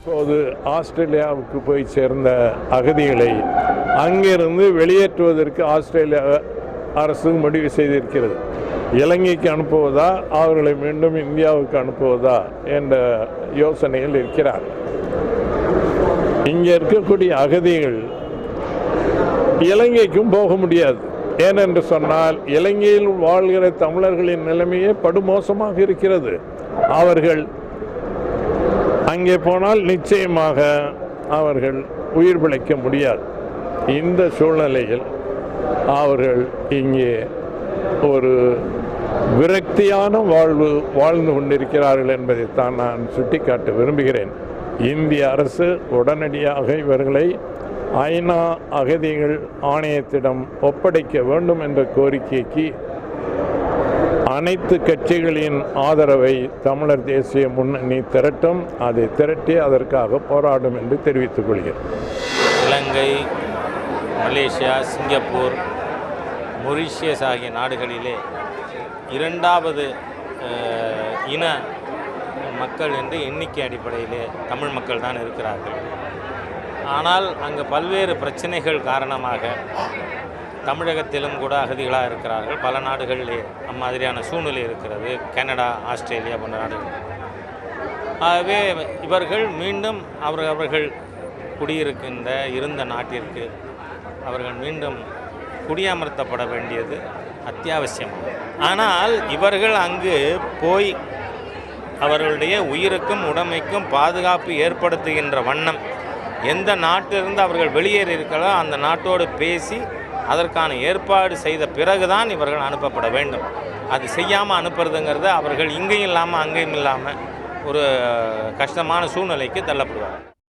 இப்போது ஆஸ்திரேலியாவுக்கு போய் சேர்ந்த அகதிகளை அங்கிருந்து வெளியேற்றுவதற்கு ஆஸ்திரேலியா அரசு முடிவு செய்திருக்கிறது. இலங்கைக்கு அனுப்புவதா, அவர்களை மீண்டும் இந்தியாவுக்கு அனுப்புவதா என்ற யோசனையில் இருக்கிறார். இங்கே இருக்கக்கூடிய அகதிகள் இலங்கைக்கும் போக முடியாது. ஏனென்று சொன்னால் இலங்கையில் வாழ்கிற தமிழர்களின் நிலைமையே படுமோசமாக இருக்கிறது. அவர்கள் அங்கே போனால் நிச்சயமாக அவர்கள் உயிர் பிழைக்க முடியாது. இந்த சூழ்நிலையில் அவர்கள் இங்கே ஒரு விரக்தியான வாழ்ந்து கொண்டிருக்கிறார்கள் என்பதைத்தான் நான் சுட்டிக்காட்ட விரும்புகிறேன். இந்திய அரசு உடனடியாக இவர்களை ஐநா அகதிகள் ஆணையத்திடம் ஒப்படைக்க வேண்டும் என்ற கோரிக்கைக்கு அனைத்து கட்சிகளின் ஆதரவை தமிழர் தேசிய முன்னணி திரட்டும். அதை திரட்டி அதற்காக போராடும் என்று தெரிவித்துக் கொள்கிறேன். இலங்கை, மலேசியா, சிங்கப்பூர், மொரீஷியஸ் ஆகிய நாடுகளிலே இரண்டாவது இன மக்கள் என்று எண்ணிக்கை அடிப்படையிலே தமிழ் மக்கள் தான் இருக்கிறார்கள். ஆனால் அங்கு பல்வேறு பிரச்சனைகள் காரணமாக தமிழகத்திலும் கூட அகதிகளாக இருக்கிறார்கள். பல நாடுகளிலே அம்மாதிரியான சூழ்நிலை இருக்கிறது. கனடா, ஆஸ்திரேலியா போன்ற நாடுகள். ஆகவே இவர்கள் மீண்டும் அவர்கள் இருந்த நாட்டிற்கு அவர்கள் மீண்டும் குடியமர்த்தப்பட வேண்டியது அத்தியாவசியம். ஆனால் இவர்கள் அங்கு போய் அவர்களுடைய உயிருக்கும் உடைமைக்கும் பாதுகாப்பு ஏற்படுத்துகின்ற வண்ணம் எந்த நாட்டிலிருந்து அவர்கள் வெளியேறி இருக்கிறதோ அந்த நாட்டோடு பேசி அதற்கான ஏற்பாடு செய்த பிறகுதான் இவர்கள் அனுப்பப்பட வேண்டும். அது செய்யாமல் அனுப்புறதுங்கிறது அவர்கள் இங்கேயும் இல்லாமல் அங்கேயும் இல்லாமல் ஒரு கஷ்டமான சூழ்நிலைக்கு தள்ளப்படுவார்கள்.